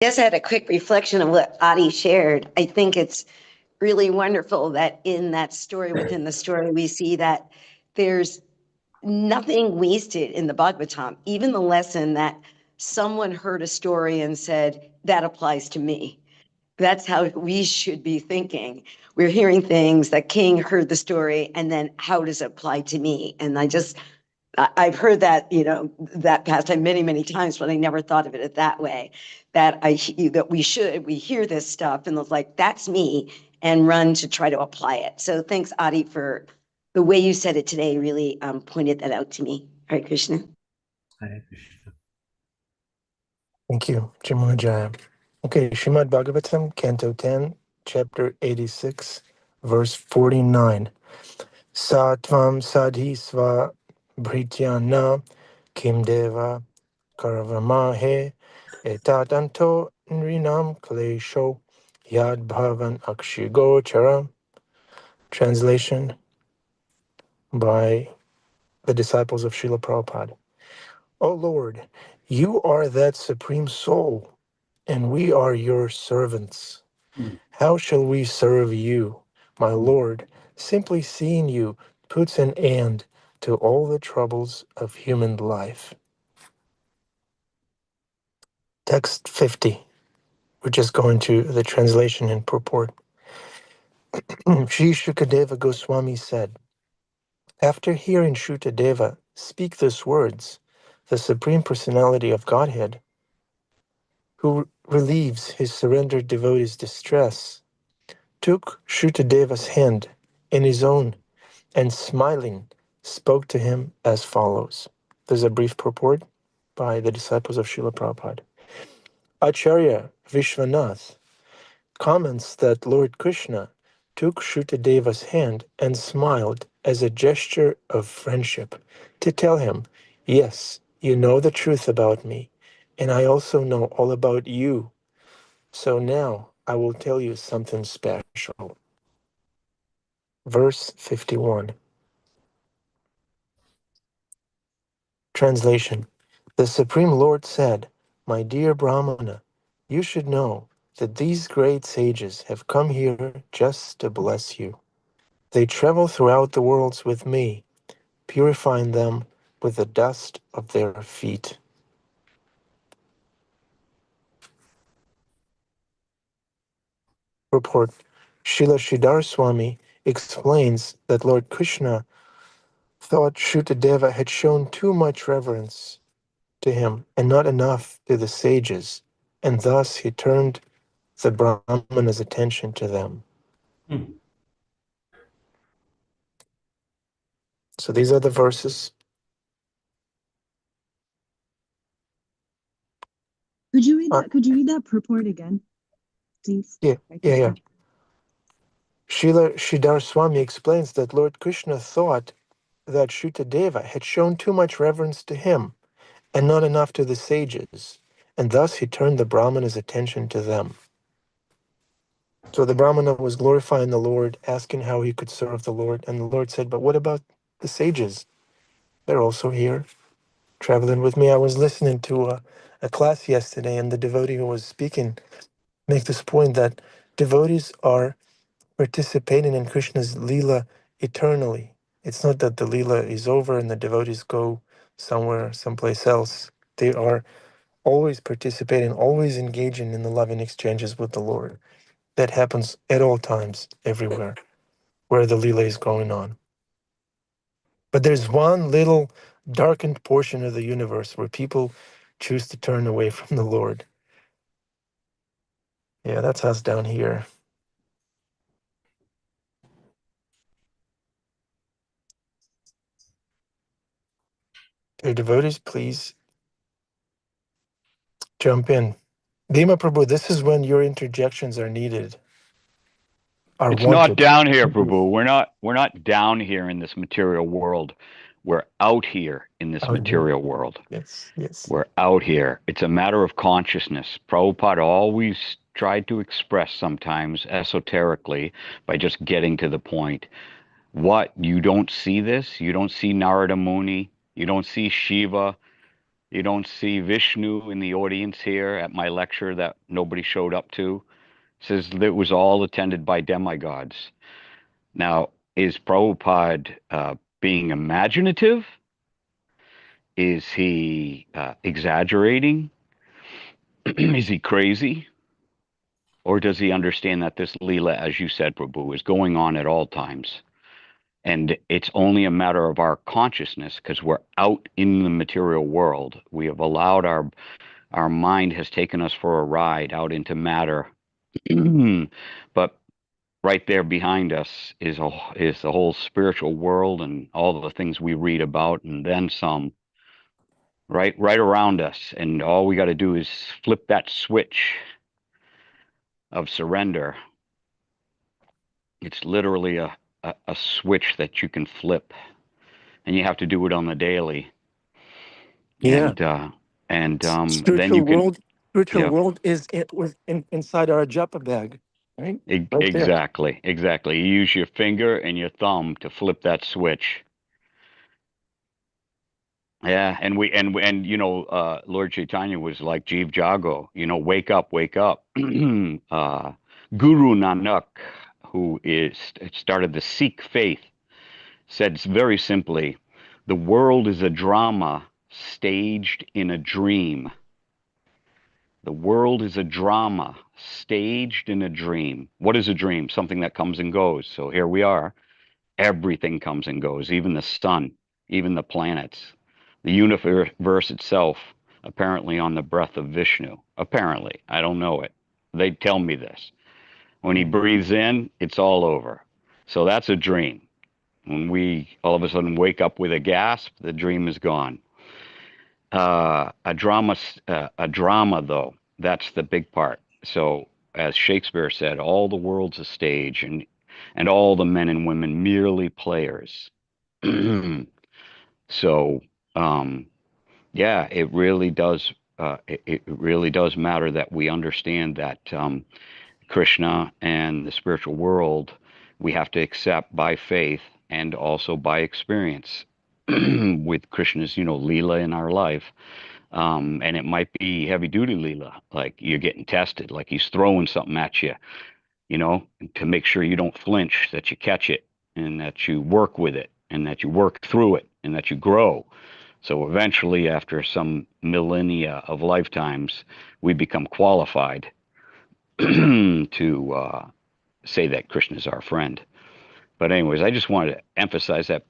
Yes, I had a quick reflection of what Adi shared. I think it's really wonderful that in that story, within the story, we see that there's nothing wasted in the Bhagavatam. Even the lesson that someone heard a story and said, that applies to me. That's how we should be thinking. We're hearing things that King heard the story, and then how does it apply to me? And I've heard that, that pastime many, many times, but I never thought of it that way. That we hear this stuff and it's like, that's me, and run to try to apply it. So thanks, Adi, for the way you said it today, really pointed that out to me. Hare Krishna. Hare Krishna. Thank you, Jamuna Jaya. Okay, Srimad Bhagavatam, Canto 10, Chapter 86, verse 49. Satvam sadhi sva bhrityana kim deva karavamahe etatanto nrinam klesho yad bhavan akshigocharam. Translation by the disciples of Srila Prabhupada. O Lord, you are that supreme soul, and we are your servants. How shall we serve you, my Lord? Simply seeing you puts an end to all the troubles of human life. Text 50. We're just going to the translation and purport. Sri Shukadeva Goswami said, after hearing Shrutadeva speak these words, the Supreme Personality of Godhead, who relieves his surrendered devotee's distress, took Shrutadeva's hand in his own and smiling spoke to him as follows. There's a brief purport by the disciples of Srila Prabhupada. Acharya Vishwanath comments that Lord Krishna took Shrutadeva's hand and smiled as a gesture of friendship to tell him, yes, you know the truth about me, and I also know all about you. So now I will tell you something special. Verse 51. Translation. The Supreme Lord said, my dear Brahmana, you should know that these great sages have come here just to bless you. They travel throughout the worlds with me, purifying them with the dust of their feet. Report. Srila Sridhar Swami explains that Lord Krishna thought Shrutadeva had shown too much reverence to him and not enough to the sages, and thus he turned the Brahmana's attention to them. So these are the verses. Could you read that? Could you read that purport again, please? Yeah. Srila Sridhar Swami explains that Lord Krishna thought that Shrutadeva had shown too much reverence to him and not enough to the sages, and thus he turned the Brahmana's attention to them. So the Brahmana was glorifying the Lord, asking how he could serve the Lord, and the Lord said, but what about the sages? They're also here, traveling with me. I was listening to a class yesterday, and the devotee who was speaking make this point that devotees are participating in Krishna's Leela eternally. It's not that the Leela is over and the devotees go somewhere, someplace else. They are always participating, always engaging in the loving exchanges with the Lord. That happens at all times, everywhere, where the Leela is going on. But there's one little darkened portion of the universe where people choose to turn away from the Lord. Yeah, that's us down here. Okay, devotees, please jump in. Dimma Prabhu, this is when your interjections are needed. It's not down here, Prabhu. We're not down here in this material world. We're out here in this material world. Yes. We're out here. It's a matter of consciousness. Prabhupada always tried to express sometimes esoterically by just getting to the point. What? You don't see this? You don't see Narada Muni? You don't see Shiva You don't see Vishnu in the audience here at my lecture that nobody showed up to. It says that it was all attended by demigods. Now, is Prabhupada being imaginative? Is he exaggerating? Is he crazy? Or does he understand that this Leela, as you said, Prabhu, is going on at all times? And it's only a matter of our consciousness because we're out in the material world. We have allowed our mind has taken us for a ride out into matter. But right there behind us is the whole spiritual world and all the things we read about and then some right around us. And all we got to do is flip that switch of surrender. It's literally a switch that you can flip, and you have to do it on the daily. Yeah. Then you can, Spiritual yeah, world is inside our japa bag, right? Right there. exactly. You use your finger and your thumb to flip that switch. Yeah, and Lord Chaitanya was like Jeev Jago, wake up, wake up. Guru Nanak, who started the Sikh faith, said very simply, the world is a drama staged in a dream. The world is a drama staged in a dream. What is a dream? Something that comes and goes. So here we are. Everything comes and goes, even the sun, even the planets, the universe itself, apparently on the breath of Vishnu. Apparently, I don't know it. They tell me this. When he breathes in, it's all over. So that's a dream. When we all of a sudden wake up with a gasp, the dream is gone. A drama though, that's the big part. So, as Shakespeare said, all the world's a stage, and all the men and women merely players. So, um, yeah, it really does. It really does matter that we understand that Krishna and the spiritual world we have to accept by faith and also by experience with Krishna's, Leela in our life. And it might be heavy duty Leela, like you're getting tested, like he's throwing something at you, to make sure you don't flinch, that you catch it and that you work with it and that you work through it and that you grow. So eventually, after some millennia of lifetimes, we become qualified to say that Krishna is our friend. But anyways, I just wanted to emphasize that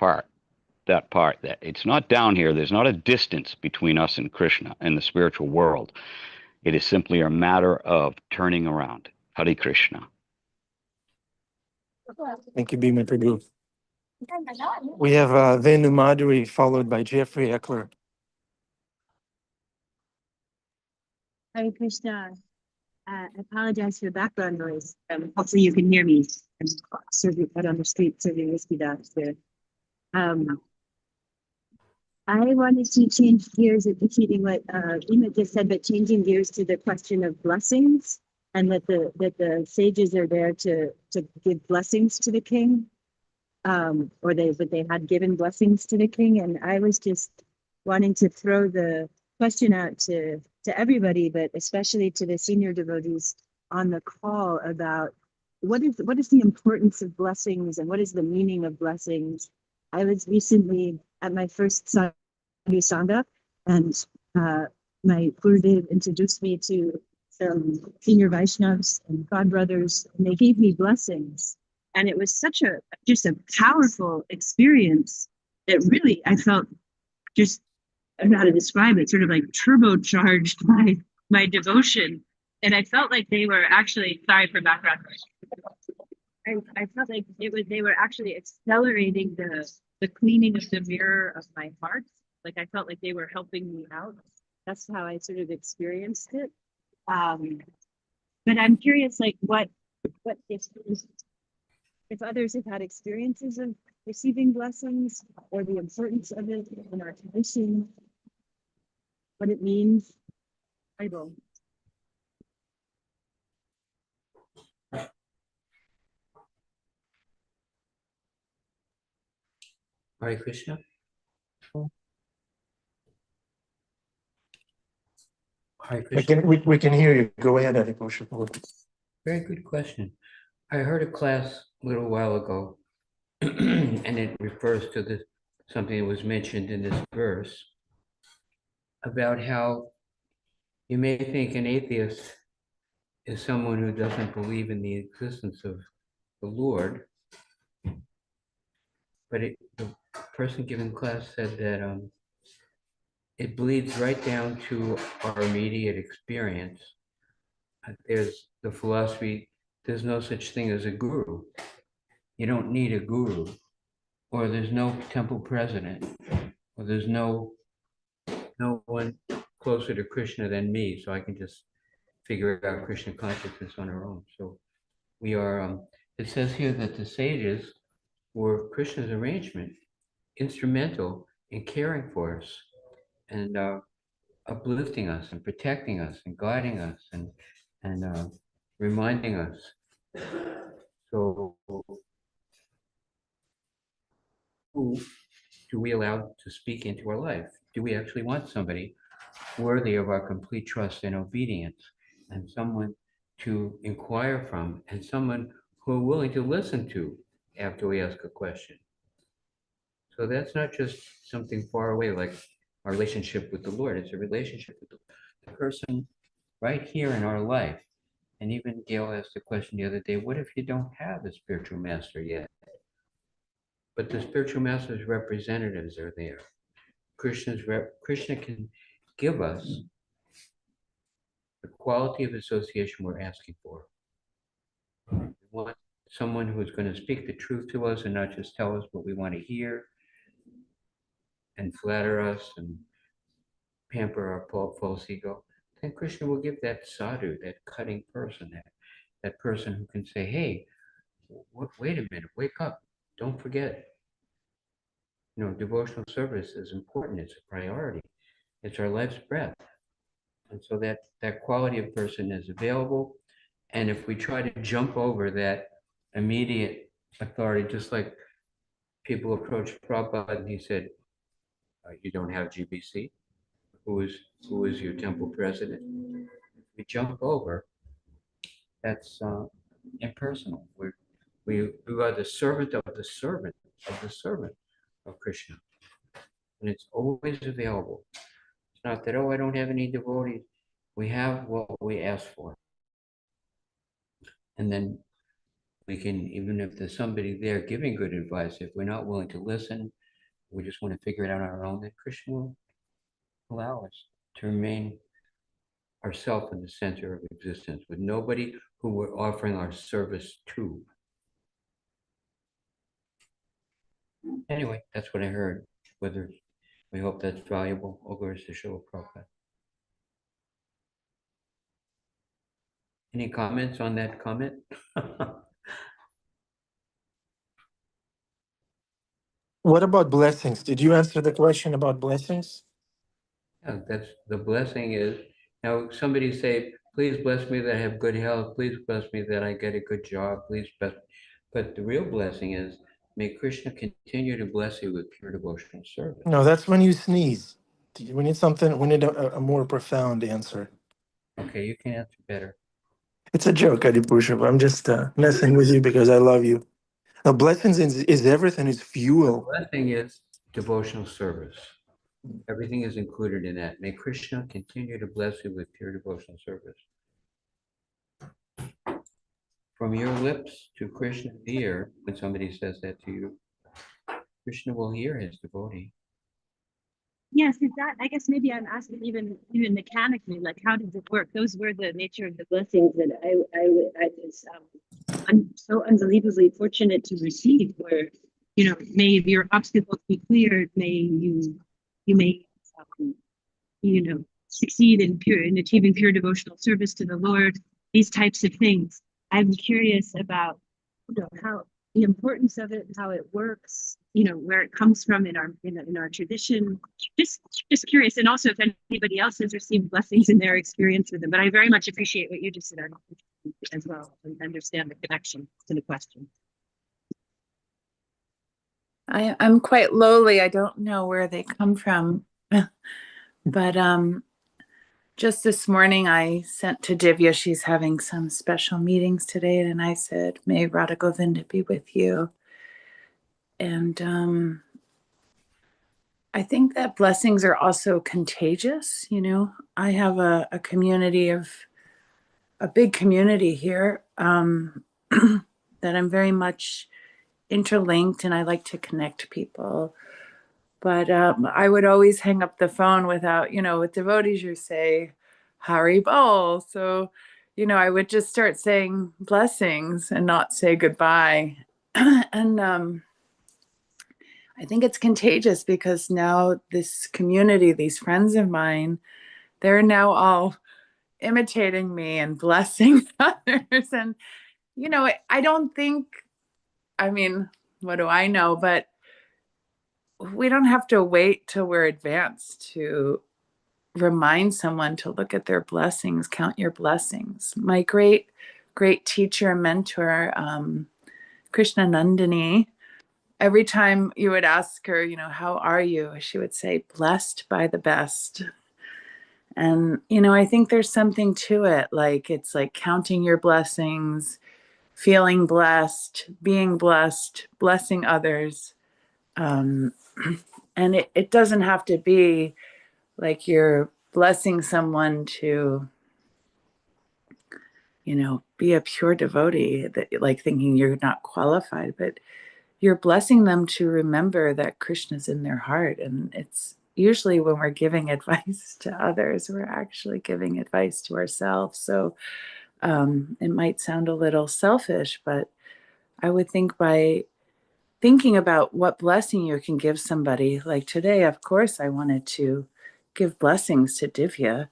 it's not down here. There's not a distance between us and Krishna and the spiritual world. It is simply a matter of turning around. Hare Krishna. Thank you, Bhima Prabhu. We have Venu Madhuri followed by Jeffrey Eckler. Hare Krishna. I apologize for the background noise. Hopefully you can hear me. I'm serving out on the street serving whiskey downstairs. I wanted to change gears at repeating what Ema just said, but changing gears to the question of blessings, and that the sages are there to give blessings to the king, but they had given blessings to the king, and I was just wanting to throw the question out to everybody, but especially to the senior devotees on the call about what is the importance of blessings and what is the meaning of blessings. I was recently at my first Sadhu Sangha, and my Gurudev introduced me to some senior Vaishnavas and God brothers, and they gave me blessings. And it was just a powerful experience that really, I felt just, I don't know how to describe it, sort of like turbocharged my devotion. And I felt like they were actually, sorry for background noise. I felt like they were actually accelerating the cleaning of the mirror of my heart. Like I felt like they were helping me out. That's how I sort of experienced it. But I'm curious, like what if others have had experiences of receiving blessings, or the importance of it in our tradition, what it means. Bible. Hare Krishna. Hi, We Krishna. we can hear you. Go ahead, Adipusha. Very good question. I heard a class a little while ago, and it refers to this, something that was mentioned in this verse about how you may think an atheist is someone who doesn't believe in the existence of the Lord, but the person giving class said that it bleeds right down to our immediate experience. There's the philosophy, there's no such thing as a guru. You don't need a guru, or there's no temple president, or there's no one closer to Krishna than me, so I can just figure out Krishna consciousness on our own. So we are, it says here that the sages were Krishna's arrangement, instrumental in caring for us and uplifting us and protecting us and guiding us and reminding us. So who do we allow to speak into our life? Do we actually want somebody worthy of our complete trust and obedience, and someone to inquire from, and someone who are willing to listen to after we ask a question? So that's not just something far away like our relationship with the Lord, it's a relationship with the person right here in our life. And even Gail asked the question the other day, what if you don't have a spiritual master yet? But the spiritual master's representatives are there. Krishna can give us the quality of association we're asking for. We want someone who's going to speak the truth to us and not just tell us what we want to hear and flatter us and pamper our false ego. Then Krishna will give that sadhu, that cutting person, that person who can say, hey, wait a minute, wake up, don't forget. You know, devotional service is important, it's a priority, it's our life's breath. And so that quality of person is available. And if we try to jump over that immediate authority, just like people approached Prabhupada and he said, you don't have GBC, who is your temple president? If we jump over, that's impersonal. We are the servant of the servant of the servant of Krishna. And it's always available. It's not that, oh, I don't have any devotees. We have what we ask for. And then we can, even if there's somebody there giving good advice, if we're not willing to listen, we just want to figure it out on our own, then Krishna will allow us to remain ourselves in the center of existence with nobody who we're offering our service to. Anyway, that's what I heard. Whether we hope that's valuable. All glories to Srila Prabhupada. Any comments on that comment? What about blessings? Did you answer the question about blessings? Yeah, that's the blessing is, now somebody say, please bless me that I have good health, please bless me that I get a good job, please bless. But the real blessing is, may Krishna continue to bless you with pure devotional service. No, that's when you sneeze. We need something, we need a more profound answer. Okay, you can answer better. It's a joke, Adipusha. I'm just messing with you because I love you. Now, blessings is everything, is The fuel. blessing is devotional service. Everything is included in that. May Krishna continue to bless you with pure devotional service. From your lips to Krishna's ear, when somebody says that to you, Krishna will hear his devotee. Yes, is that, I guess maybe I'm asking even mechanically, like how does it work? Those were the nature of the blessings that I was I'm so unbelievably fortunate to receive, where, may your obstacles be cleared, may you may succeed in achieving pure devotional service to the Lord, these types of things. I'm curious about how the importance of it, how it works, where it comes from in our tradition. Just curious, and also if anybody else has received blessings in their experience with them. But I very much appreciate what you just said as well, and understand the connection to the question. I'm quite lowly. I don't know where they come from, but just this morning I sent to Divya, she's having some special meetings today, and I said, may Radha Govinda be with you. And I think that blessings are also contagious. You know, I have a community of a big community here that I'm very much interlinked, and I like to connect people. But I would always hang up the phone without, you know, with devotees, you say, Hari Bol. So, you know, I would just start saying blessings and not say goodbye. And I think it's contagious because now this community, these friends of mine, they're now all imitating me and blessing others. And, you know, I don't think, I mean, what do I know? But we don't have to wait till we're advanced to remind someone to look at their blessings, count your blessings. My great teacher and mentor, Krishna Nandini, every time you would ask her, you know, how are you? She would say, blessed by the best. And, you know, I think there's something to it. Like, it's like counting your blessings, feeling blessed, being blessed, blessing others. And it doesn't have to be like you're blessing someone to, you know, be a pure devotee, that like thinking you're not qualified, but you're blessing them to remember that Krishna's in their heart. And it's usually when we're giving advice to others, we're actually giving advice to ourselves. So it might sound a little selfish, but I would think by thinking about what blessing you can give somebody, like today, of course, I wanted to give blessings to Divya.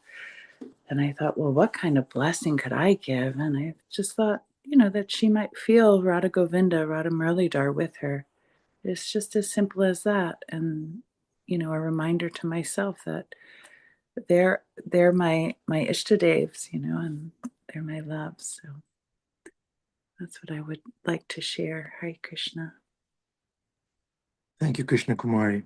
And I thought, well, what kind of blessing could I give? And I just thought, you know, that she might feel Radha Govinda, Radha Muralidhar with her. It's just as simple as that. And, you know, a reminder to myself that they're my Ishtadevs, you know, and they're my love. So that's what I would like to share. Hare Krishna. Thank you, Krishna Kumari.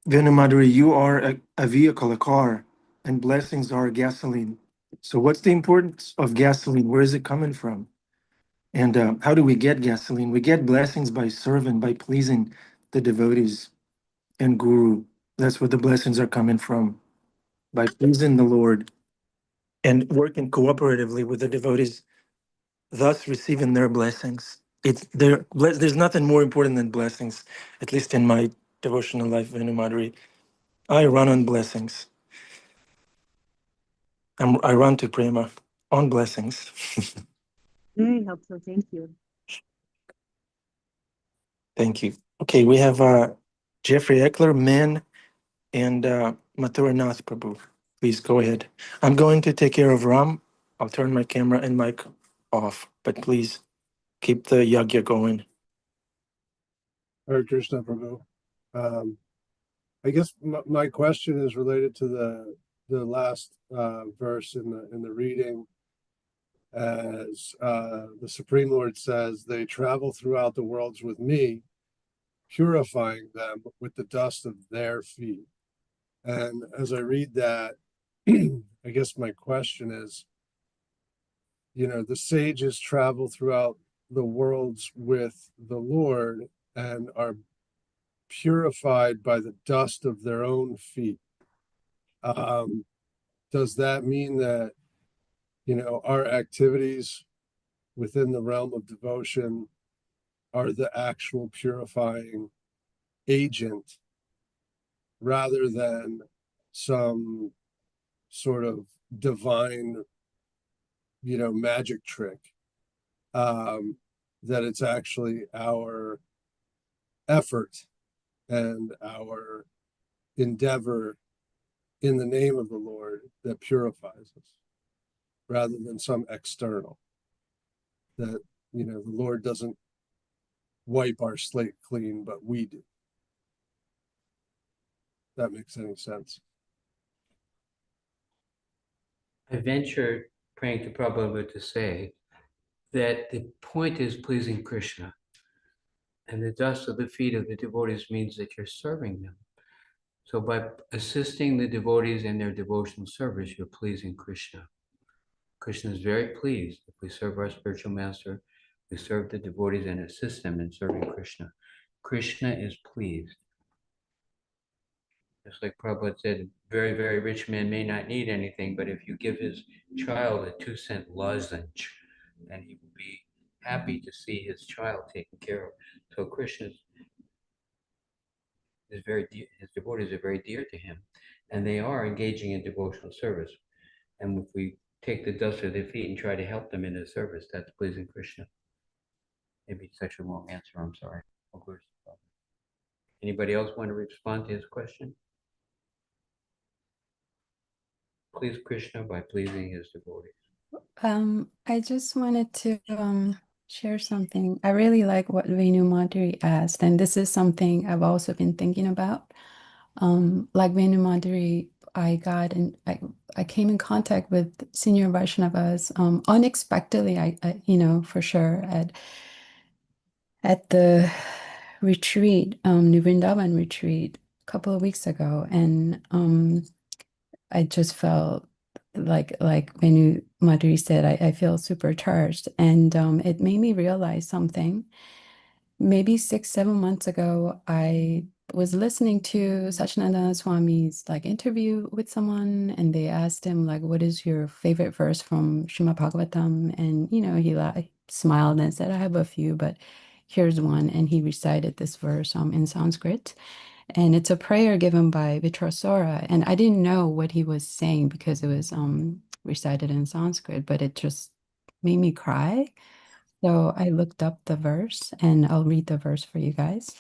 Venumadri, you are a vehicle, a car, and blessings are gasoline. So, what's the importance of gasoline? Where is it coming from? And how do we get gasoline? We get blessings by serving, by pleasing the devotees and Guru. That's where the blessings are coming from, by pleasing the Lord and working cooperatively with the devotees, thus receiving their blessings. There's nothing more important than blessings, at least in my devotional life, Venumadri. I run on blessings. I run to Prema on blessings. Very helpful. Thank you. Thank you. Okay, we have Jeffrey Eckler, men, and Mathura Nath Prabhu. Please go ahead. I'm going to take care of Ram. I'll turn my camera and mic off, but please keep the yagya going. Hare Krishna Prabhu. I guess my question is related to the last verse in the reading, as the Supreme Lord says, "They travel throughout the worlds with me, purifying them with the dust of their feet." And as I read that, I guess my question is, you know, the sages travel throughout the worlds with the Lord and are purified by the dust of their own feet. Does that mean that, you know, our activities within the realm of devotion are the actual purifying agent rather than some sort of divine, you know, magic trick? That it's actually our effort and our endeavor in the name of the Lord that purifies us, rather than some external. That, you know, the Lord doesn't wipe our slate clean, but we do. That makes any sense. I venture, praying to Prabhupada, to say that the point is pleasing Krishna, and the dust of the feet of the devotees means that you're serving them. So by assisting the devotees in their devotional service, you're pleasing Krishna. Krishna is very pleased if we serve our spiritual master, we serve the devotees and assist them in serving Krishna. Krishna is pleased. Just like Prabhupada said, very, very rich man may not need anything, but if you give his child a 2-cent lozenge, then he will be happy to see his child taken care of. So Krishna is very dear, his devotees are very dear to him, and they are engaging in devotional service. And if we take the dust of their feet and try to help them in their service, that's pleasing Krishna. Maybe it's such a long answer, I'm sorry. Anybody else want to respond to his question? Please Krishna by pleasing his devotees. I just wanted to share something. I really like what Venu Madhuri asked, and this is something I've also been thinking about. Like Venu Madhuri, I came in contact with senior Vaishnavas unexpectedly. I for sure at the retreat, New Vrindavan retreat a couple of weeks ago, and I just felt like Venu Madhuri said, I feel supercharged, and it made me realize something. Maybe 6, 7 months ago, I was listening to Satchidananda Swami's interview with someone, and they asked him what is your favorite verse from Srimad Bhagavatam? And he smiled and said, I have a few, but here's one. And he recited this verse in Sanskrit. And it's a prayer given by Vitrasura. And I didn't know what he was saying because it was recited in Sanskrit, but it just made me cry. So I looked up the verse, and I'll read the verse for you guys.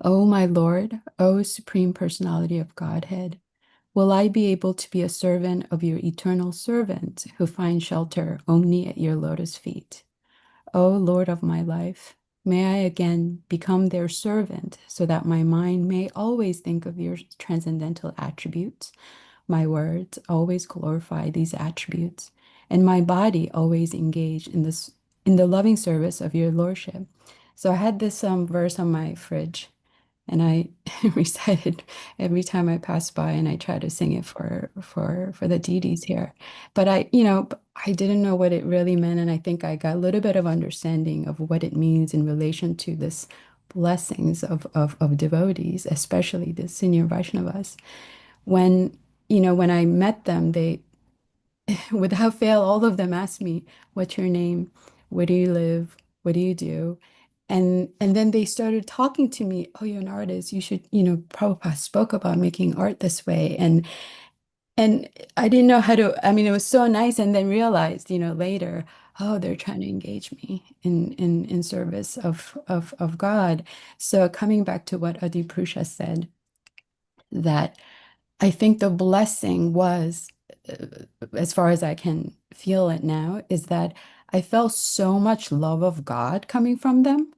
O my Lord, O Supreme Personality of Godhead, will I be able to be a servant of your eternal servant who finds shelter only at your lotus feet? O Lord of my life, may I again become their servant so that my mind may always think of your transcendental attributes, my words always glorify these attributes, and my body always engage in the loving service of your lordship. So I had this verse on my fridge, and I recited every time I pass by, and I try to sing it for the deities here. But I didn't know what it really meant, and I think I got a little bit of understanding of what it means in relation to this blessings of devotees, especially the senior Vaishnavas. When I met them, they, without fail, all of them asked me, what's your name? Where do you live? What do you do? And then they started talking to me, oh, you're an artist. You should, Prabhupada spoke about making art this way. And I didn't know how to, it was so nice. And then realized, later, oh, they're trying to engage me in service of God. So coming back to what Adi Prusha said, that I think the blessing was, as far as I can feel it now, is that I felt so much love of God coming from them.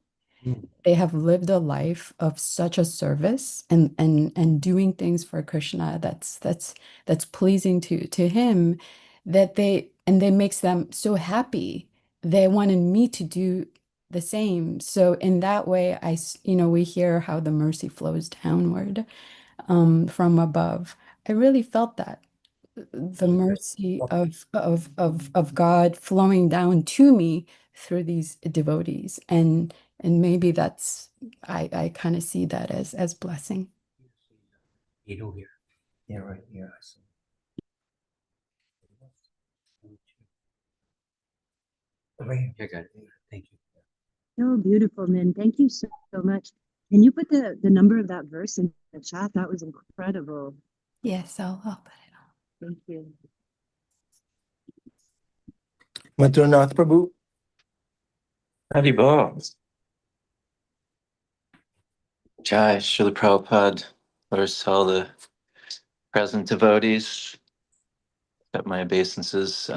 They have lived a life of such a service and doing things for Krishna that's pleasing to him, that they makes them so happy. They wanted me to do the same. So in that way, we hear how the mercy flows downward from above. I really felt that the mercy of God flowing down to me through these devotees, and maybe that's I kind of see that as blessing. You don't hear. Yeah, right. Yeah, I see. I got it. Thank you. So beautiful, man. Thank you so much. Can you put the number of that verse in the chat? That was incredible. Yes, I'll put it on. Thank you. Madhurnath Prabhu. Haribol. Jai Srila Prabhupada, first all the present devotees, accept my obeisances.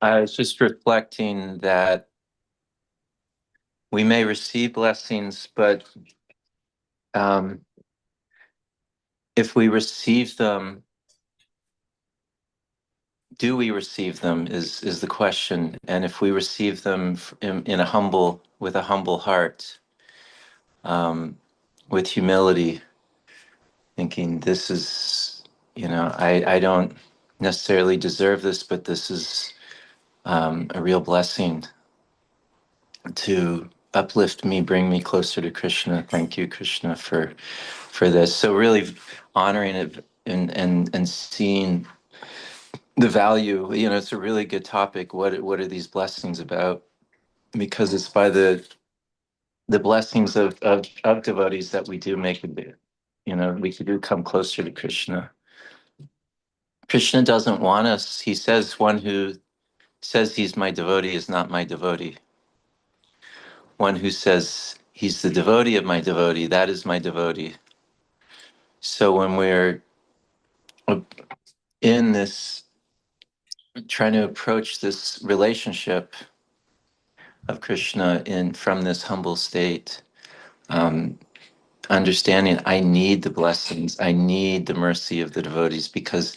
I was just reflecting that we may receive blessings, but if we receive them, do we receive them is the question. And if we receive them with a humble heart, with humility, thinking, this is, I don't necessarily deserve this, but this is a real blessing to uplift me, bring me closer to Krishna. Thank you, Krishna, for this. So really honoring it and seeing the value. It's a really good topic. What are these blessings about? Because it's by the blessings of devotees that we do make a bit. We do come closer to Krishna. Krishna doesn't want us. He says, one who says he's my devotee is not my devotee. One who says he's the devotee of my devotee, that is my devotee. So when we're in this, trying to approach this relationship of Krishna from this humble state, understanding I need the blessings, I need the mercy of the devotees because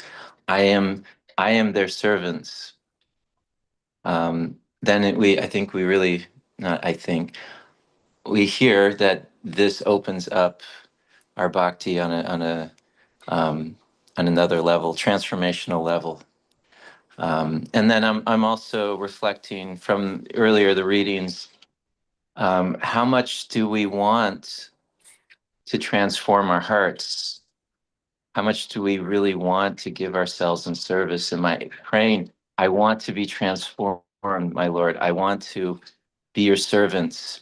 I am their servants. I think we really, not I think, we hear that this opens up our bhakti on another level, transformational level. And then I'm also reflecting from earlier the readings, how much do we want to transform our hearts? How much do we really want to give ourselves in service? Am I praying, I want to be transformed, my Lord. I want to be your servant.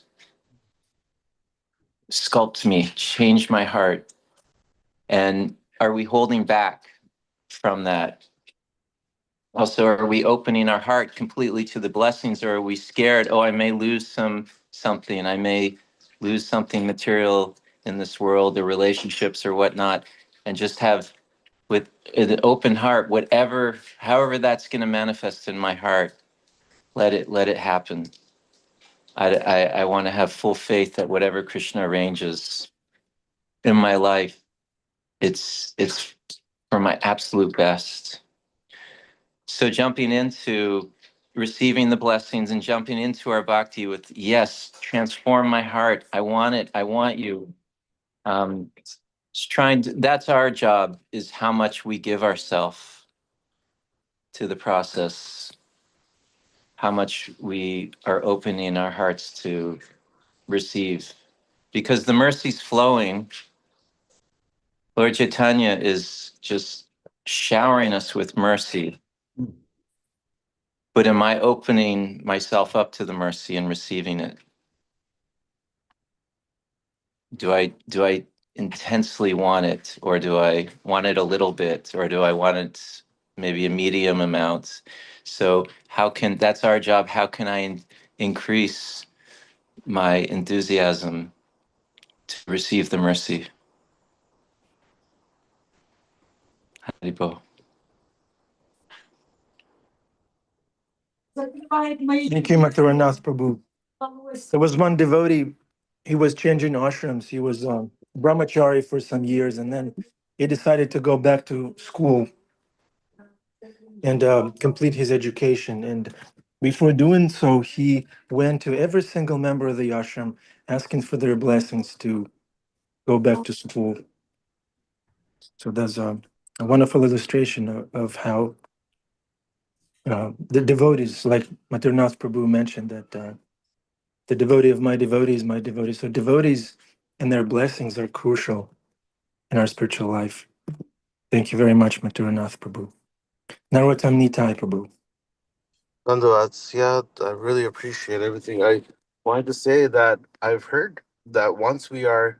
Sculpt me, change my heart. And are we holding back from that? Also, are we opening our heart completely to the blessings, or are we scared, oh, I may lose something, I may lose something material in this world, the relationships or whatnot, and just have with an open heart, however that's going to manifest in my heart, let it happen. I want to have full faith that whatever Krishna arranges in my life, it's for my absolute best. So jumping into receiving the blessings and jumping into our bhakti with, yes, transform my heart. I want it. I want you. That's our job, is how much we give ourselves to the process, how much we are opening our hearts to receive. Because the mercy's flowing. Lord Chaitanya is just showering us with mercy. But am I opening myself up to the mercy and receiving it? Do I intensely want it, or do I want it a little bit, or do I want it maybe a medium amount? So that's our job. How can I increase my enthusiasm to receive the mercy? Haribo. Thank you, Mathuranath Prabhu. There was one devotee, he was changing ashrams. He was brahmachari for some years, and then he decided to go back to school and complete his education. And before doing so, he went to every single member of the ashram, asking for their blessings to go back to school. So that's a wonderful illustration of how the devotees, like Mathuranath Prabhu mentioned, that the devotee of my devotee is my devotee. So devotees and their blessings are crucial in our spiritual life. Thank you very much, Mathuranath Prabhu. Narottam Nitai Prabhu. Nonetheless, yeah, I really appreciate everything. I wanted to say that I've heard that once we are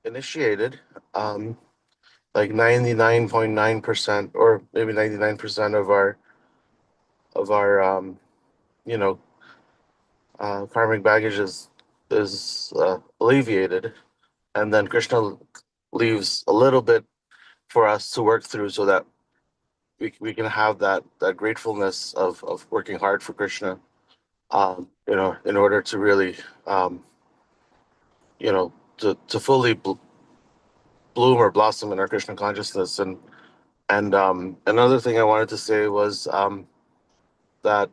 initiated, like 99.9% or maybe 99% of our you know karmic baggage is alleviated, and then Krishna leaves a little bit for us to work through so that we can have that gratefulness of working hard for Krishna, in order to really, to fully bloom or blossom in our Krishna consciousness. And another thing I wanted to say was that,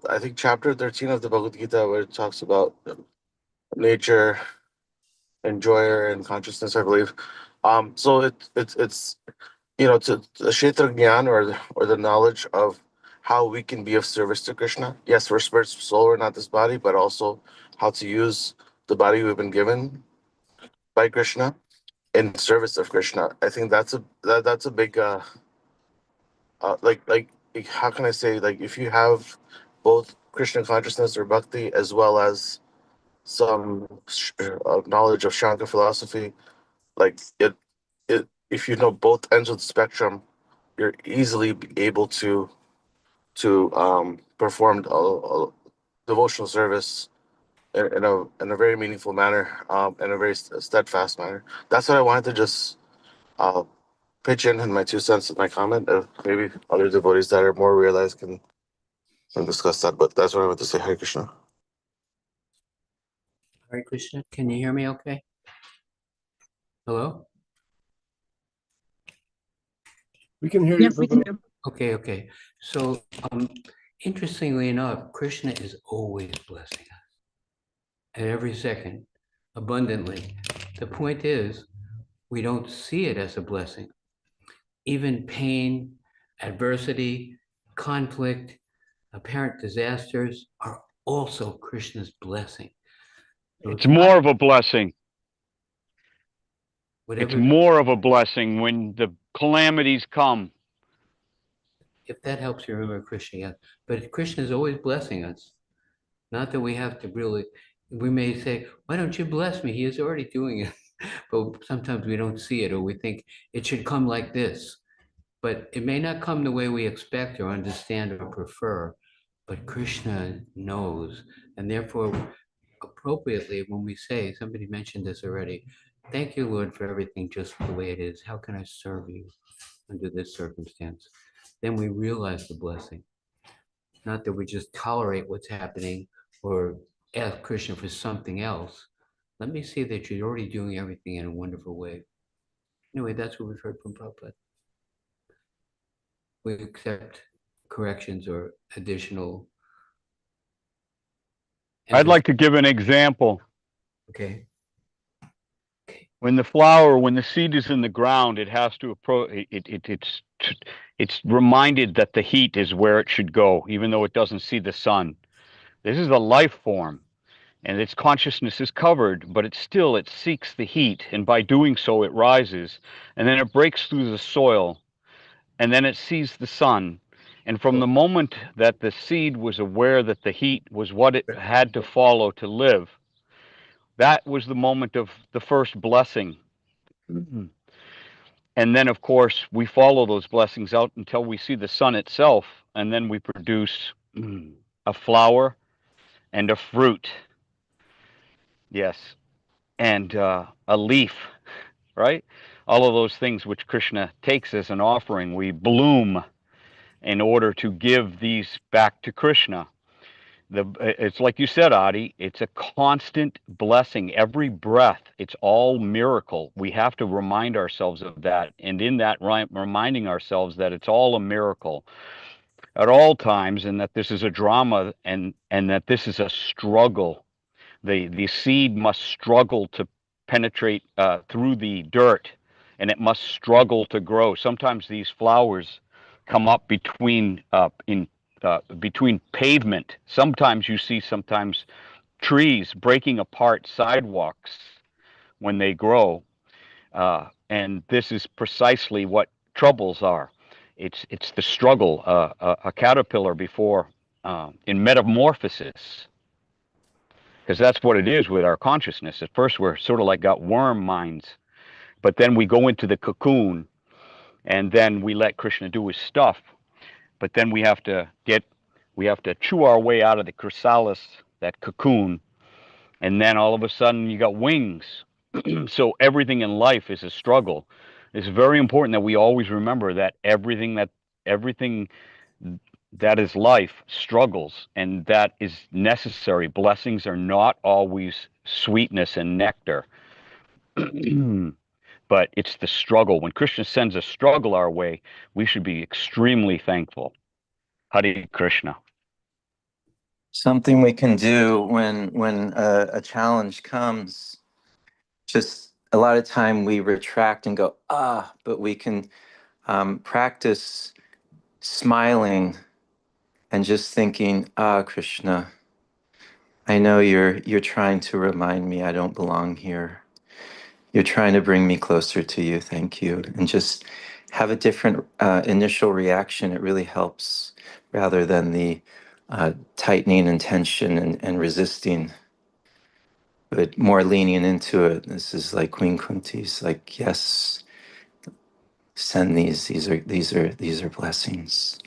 I think chapter 13 of the Bhagavad Gita, where it talks about nature, enjoyer, and consciousness, I believe. So it's to the Kshetra Gyan, or the knowledge of how we can be of service to Krishna. Yes, we're spirit, soul, we're not this body, but also how to use the body we've been given by Krishna in service of Krishna. I think that's a big like how can I say, like, if you have both Krishna consciousness or bhakti as well as some knowledge of Shankar philosophy, like it if you know both ends of the spectrum, you're easily able to perform a devotional service in a very meaningful manner, in a very steadfast manner. That's what I wanted to just uh, pitch in my 2 cents of my comment. Maybe other devotees that are more realized can discuss that, but that's what I want to say. Hare Krishna. Hare Krishna, can you hear me okay? Hello? We can hear you, Yep, we can. Prabhu. Okay. So, interestingly enough, Krishna is always blessing us at every second, abundantly. The point is, we don't see it as a blessing. Even pain, adversity, conflict, apparent disasters are also Krishna's blessing. So It's more of a blessing. It's whatever, more of a blessing when the calamities come. if that helps you remember Krishna, yeah. But Krishna is always blessing us. Not that we have to really, we may say, why don't you bless me? He is already doing it. But sometimes we don't see it, or we think it should come like this. But it may not come the way we expect or understand or prefer, but Krishna knows. And therefore, appropriately, when we say, somebody mentioned this already, thank you, Lord, for everything just the way it is. How can I serve you under this circumstance? Then we realize the blessing. Not that we just tolerate what's happening or ask Krishna for something else. Let me see that you're already doing everything in a wonderful way. Anyway, that's what we've heard from Prabhupada. We accept corrections or additional. I'd like to give an example. Okay. When the seed is in the ground, it has to approach. It's reminded that the heat is where it should go, even though it doesn't see the sun. This is a life form, and its consciousness is covered, but it seeks the heat, and by doing so, it rises, and then it breaks through the soil, and then it sees the sun. And from the moment that the seed was aware that the heat was what it had to follow to live, that was the moment of the first blessing. And then, of course, we follow those blessings out until we see the sun itself, and then we produce a flower and a fruit. Yes, and a leaf, right? All of those things which Krishna takes as an offering, we bloom in order to give these back to Krishna. It's like you said, Adi, it's a constant blessing. Every breath, it's all miracle. We have to remind ourselves of that. And in that, reminding ourselves that it's all a miracle at all times, and that this is a drama, and that this is a struggle. The seed must struggle to penetrate through the dirt, and it must struggle to grow. Sometimes these flowers come up between pavement. Sometimes you see trees breaking apart sidewalks when they grow, and this is precisely what troubles are. It's the struggle. A caterpillar before in metamorphosis, because that's what it is with our consciousness. At first, we're sort of like got worm minds, but then we go into the cocoon, and then we let Krishna do his stuff. But then we have to chew our way out of the chrysalis, that cocoon, and then all of a sudden you got wings. So everything in life is a struggle. It's very important that we always remember that everything that is life struggles, and that is necessary. Blessings are not always sweetness and nectar. But it's the struggle. When Krishna sends a struggle our way, we should be extremely thankful. Hare Krishna. Something we can do when a challenge comes, just a lot of time we retract and go, but we can practice smiling and just thinking, Krishna, I know you're trying to remind me I don't belong here. You're trying to bring me closer to you. Thank you. And just have a different initial reaction. It really helps rather than the tightening and tension and resisting, but more leaning into it. This is like Queen Kunti's like, yes, send these. These are blessings.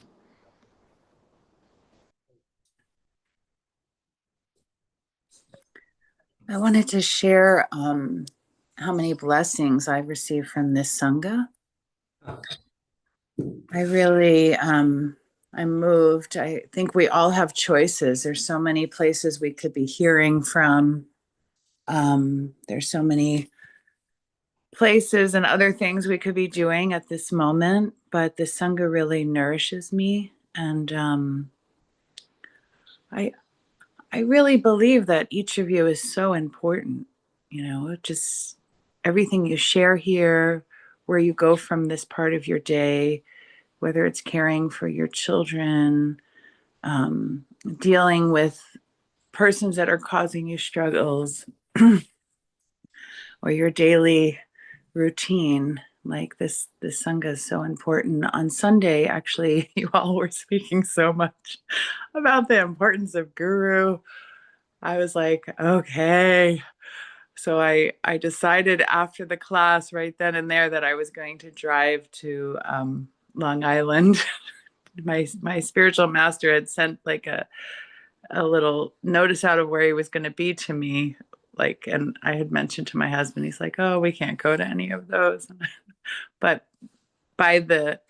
I wanted to share how many blessings I've received from this Sangha. I really, I'm moved. I think we all have choices. There's so many places we could be hearing from. There's so many places and other things we could be doing at this moment, but the Sangha really nourishes me. And I really believe that each of you is so important. You know, just everything you share here, where you go from this part of your day, whether it's caring for your children, dealing with persons that are causing you struggles, or your daily routine. Like this Sangha is so important. On Sunday, actually, you all were speaking so much about the importance of Guru. I was like, okay. So I decided after the class right then and there that I was going to drive to Long Island. My spiritual master had sent like a little notice out of where he was going to be to me. Like, and I had mentioned to my husband, he's like, oh, we can't go to any of those. But by the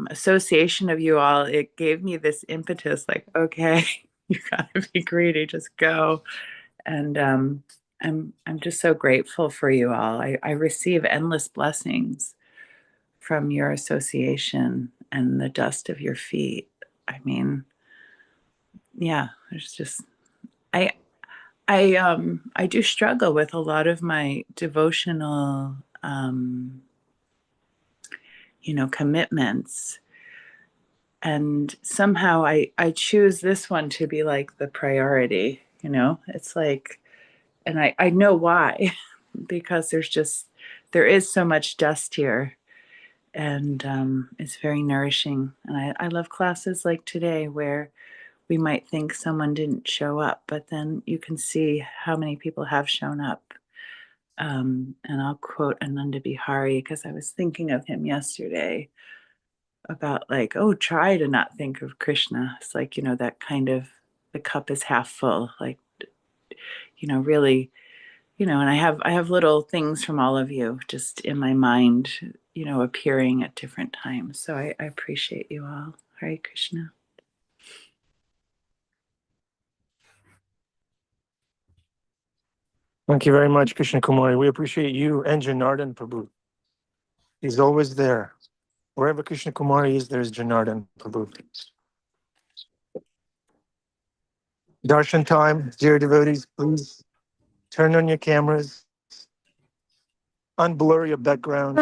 association of you all, it gave me this impetus, like, okay, you gotta be greedy, just go. And I'm just so grateful for you all. I receive endless blessings from your association and the dust of your feet. I mean, yeah, there's just I I do struggle with a lot of my devotional commitments. And somehow I choose this one to be like the priority, it's like, and I know why, because there is so much dust here, and it's very nourishing. And I love classes like today where we might think someone didn't show up, but then you can see how many people have shown up. And I'll quote Ananda Bihari because I was thinking of him yesterday about like, oh, try to not think of Krishna. It's like, that kind of the cup is half full, like, really, and I have little things from all of you just in my mind, appearing at different times. So I appreciate you all. Hare Krishna. Thank you very much, Krishna Kumari. We appreciate you and Janardhan Prabhu. He's always there. Wherever Krishna Kumari is, there's Janardhan Prabhu. Darshan time, dear devotees, please turn on your cameras, unblur your background.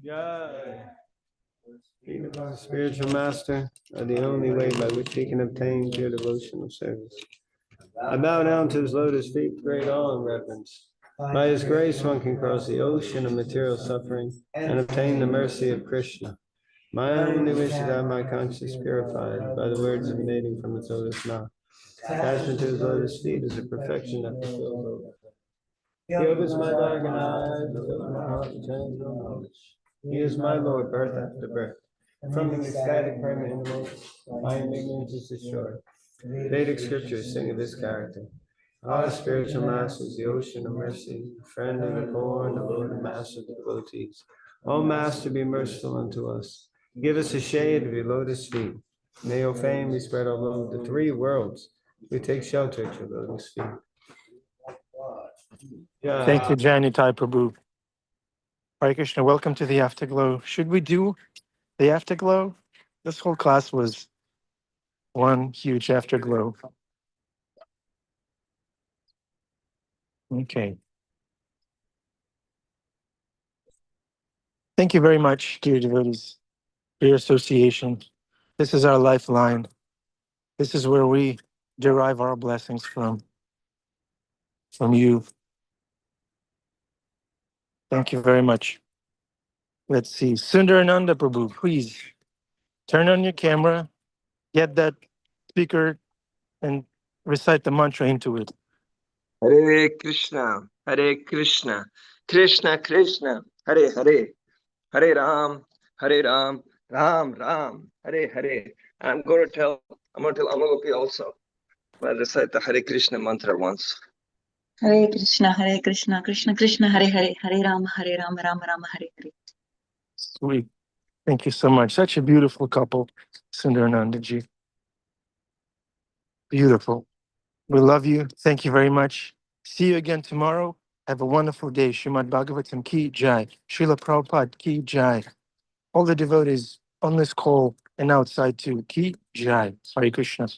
Yeah. Feet of our spiritual master are the only way by which we can obtain pure devotional service. I bow down to his lotus feet with great awe and reverence. By his grace, one can cross the ocean of material suffering and obtain the mercy of Krishna. My only wish is to have my conscience purified by the words emanating from its lotus mouth. Attachment to his lotus feet is a perfection that fulfills all. He opens my darkened eyes, and fills my heart with no knowledge. He is my Lord, birth after birth. From him ecstatic permanent emotion, my ignorance is destroyed. Vedic scriptures sing of his character. Our spiritual master is the ocean of mercy, the friend of the poor, and the Lord and master of the devotees. O Master, be merciful unto us. Give us a shade of your lotus feet. May your fame be spread all over the three worlds. We take shelter at your lotus feet. Thank you, Janitai Prabhu. Hare Krishna, welcome to the Afterglow. Should we do the Afterglow? This whole class was one huge Afterglow. Okay. Thank you very much, dear devotees, for your association. This is our lifeline. This is where we derive our blessings from you. Thank you very much. Let's see. Sundarananda Prabhu, please turn on your camera, get that speaker, and recite the mantra into it. Hare Krishna, Krishna Krishna, Hare Hare, Hare Ram, Ram Ram, Hare Hare. I'm going to tell Amagopi also. I'll recite the Hare Krishna mantra once. Hare Krishna, Krishna Krishna, Hare Hare, Hare Ram, Ram Ram, Hare Hare. Sweet. Thank you so much. Such a beautiful couple, Sundaranandaji. Beautiful. We love you. Thank you very much. See you again tomorrow. Have a wonderful day. Srimad Bhagavatam ki jai. Srila Prabhupada ki jai. All the devotees on this call and outside too. Ki jai. Hare Krishna.